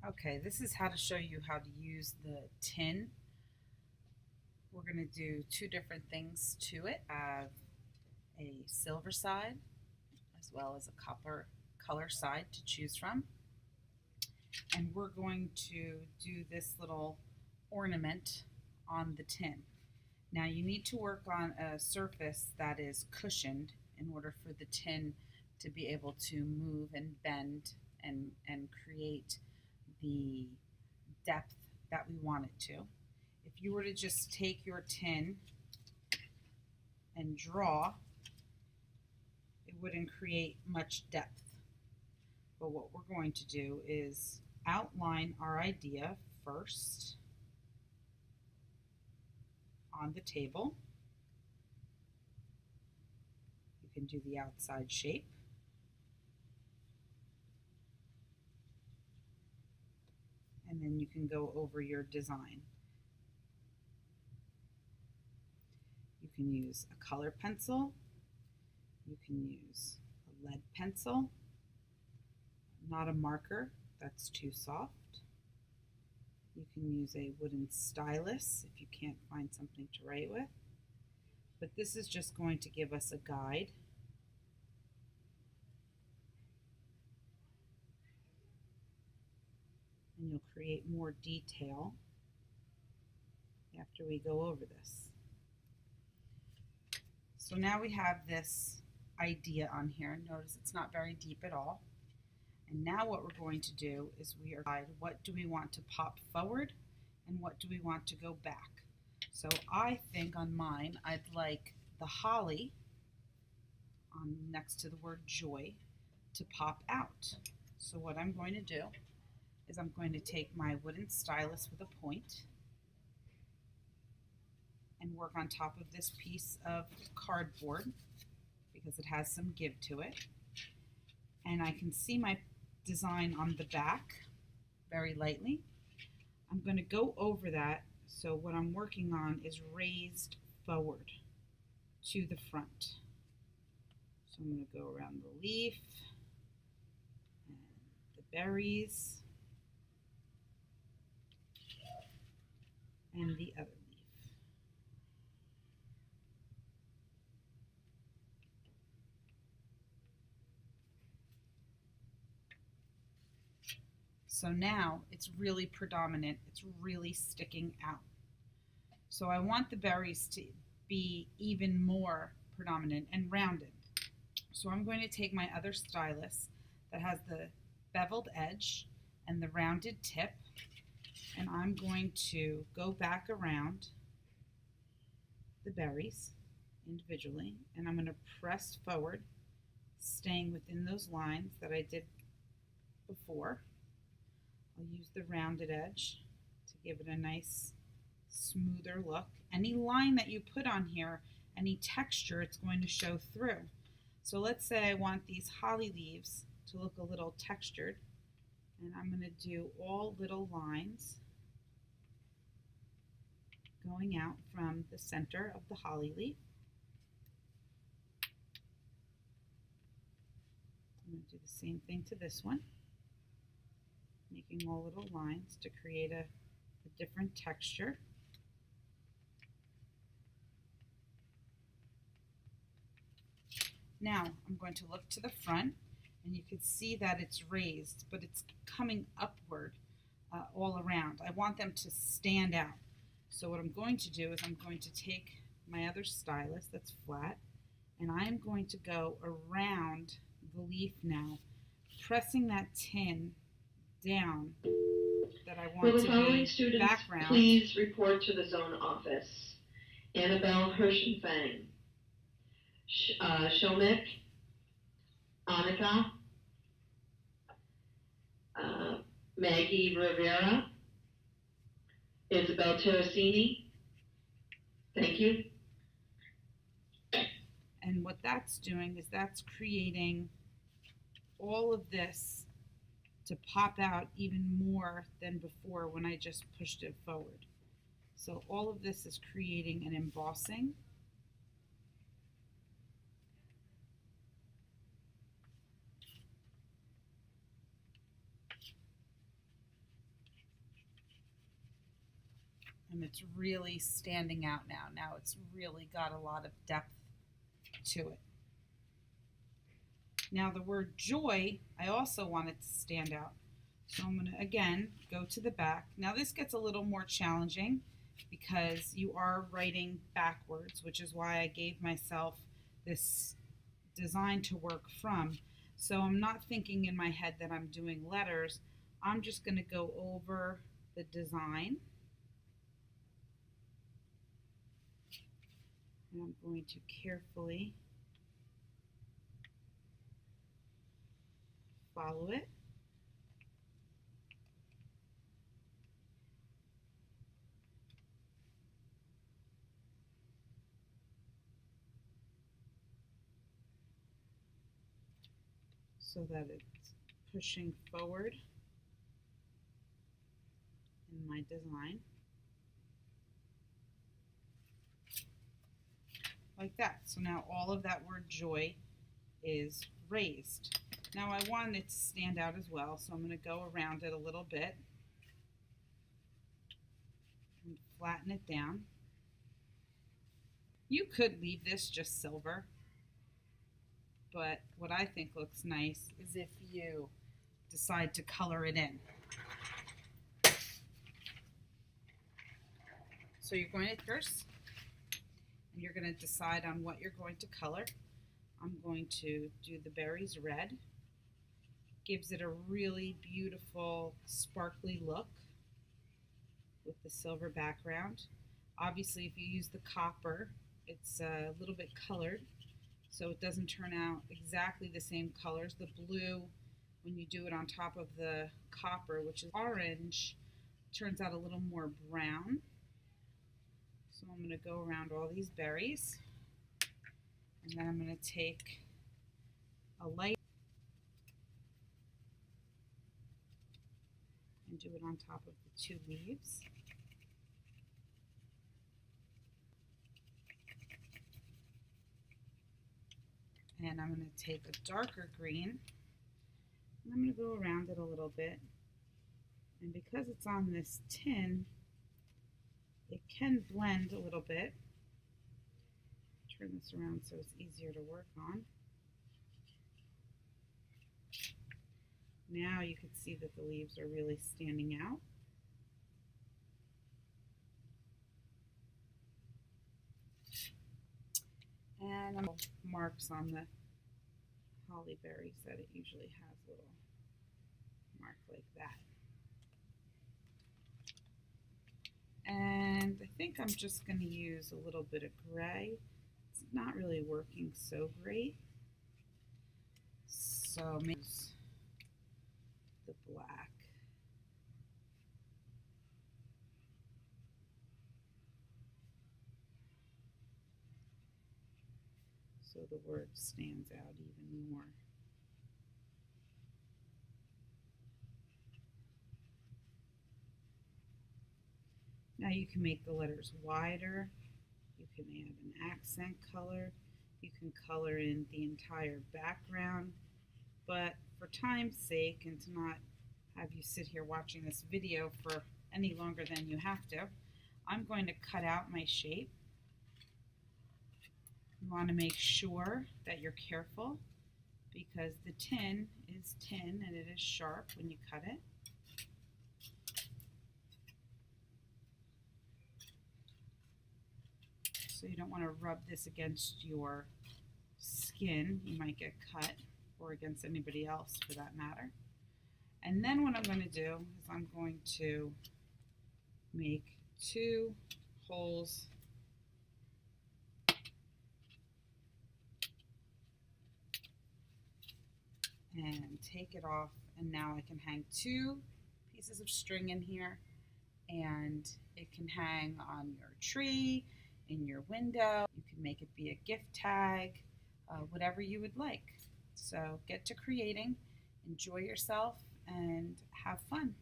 Okay, this is how to show you how to use the tin. We're going to do two different things to it. I have a silver side as well as a copper color side to choose from. And we're going to do this little ornament on the tin. Now you need to work on a surface that is cushioned in order for the tin to be able to move and bend and create the depth that we want it to. If you were to just take your tin and draw, it wouldn't create much depth. But what we're going to do is outline our idea first on the table. You can do the outside shape. And then you can go over your design. You can use a color pencil. You can use a lead pencil, not a marker, that's too soft. You can use a wooden stylus if you can't find something to write with. But this is just going to give us a guide. And you'll create more detail after we go over this. So now we have this idea on here. Notice it's not very deep at all. And now what we're going to do is we are decide what do we want to pop forward and what do we want to go back. So I think on mine I'd like the holly on next to the word joy to pop out. So what I'm going to do is I'm going to take my wooden stylus with a point and work on top of this piece of cardboard because it has some give to it. And I can see my design on the back very lightly. I'm going to go over that, so what I'm working on is raised forward to the front. So I'm going to go around the leaf and the berries and the other leaf. So now it's really predominant, it's really sticking out. So I want the berries to be even more predominant and rounded. So I'm going to take my other stylus that has the beveled edge and the rounded tip, and I'm going to go back around the berries individually, and I'm going to press forward, staying within those lines that I did before. I'll use the rounded edge to give it a nice smoother look. Any line that you put on here, any texture, it's going to show through. So let's say I want these holly leaves to look a little textured, and I'm going to do all little lines going out from the center of the holly leaf. I'm going to do the same thing to this one, making all little lines to create a different texture. Now I'm going to look to the front, and you can see that it's raised, but it's coming upward all around. I want them to stand out. So what I'm going to do is I'm going to take my other stylus that's flat, and I'm going to go around the leaf now, pressing that tin down that I want Will the following to be students background. please report to the zone office? Annabelle Hirschenfang, Shomek, Annika, Maggie Rivera, Isabel Terracini. Thank you. And what that's doing is that's creating all of this to pop out even more than before when I just pushed it forward. So all of this is creating an embossing. And it's really standing out now. Now it's really got a lot of depth to it. Now the word joy, I also want it to stand out. So I'm going to, again, go to the back. Now this gets a little more challenging because you are writing backwards, which is why I gave myself this design to work from. So I'm not thinking in my head that I'm doing letters. I'm just going to go over the design. And I'm going to carefully follow it. So that it's pushing forward in my design. Like that. So now all of that word joy is raised. Now I want it to stand out as well, so I'm going to go around it a little bit and flatten it down. You could leave this just silver, but what I think looks nice is if you decide to color it in. So you're going to first, and you're going to decide on what you're going to color. I'm going to do the berries red. Gives it a really beautiful sparkly look with the silver background. Obviously if you use the copper, it's a little bit colored, so it doesn't turn out exactly the same colors. The blue, when you do it on top of the copper, which is orange, turns out a little more brown. So I'm going to go around all these berries, and then I'm going to take a light and do it on top of the two leaves. And I'm going to take a darker green, and I'm going to go around it a little bit. And because it's on this tin, it can blend a little bit. Turn this around so it's easier to work on. Now you can see that the leaves are really standing out. And I'm marks on the holly berries that it usually has a little mark like that. And I think I'm just going to use a little bit of gray. It's not really working so great. So maybe use the black. So the word stands out even more. Now you can make the letters wider, you can add an accent color, you can color in the entire background, but for time's sake and to not have you sit here watching this video for any longer than you have to, I'm going to cut out my shape. You want to make sure that you're careful because the tin is tin and it is sharp when you cut it. So you don't want to rub this against your skin. You might get cut, or against anybody else for that matter. And then what I'm going to do is I'm going to make 2 holes and take it off, and now I can hang 2 pieces of string in here, and it can hang on your tree, in your window. You can make it be a gift tag, whatever you would like. So get to creating, enjoy yourself, and have fun.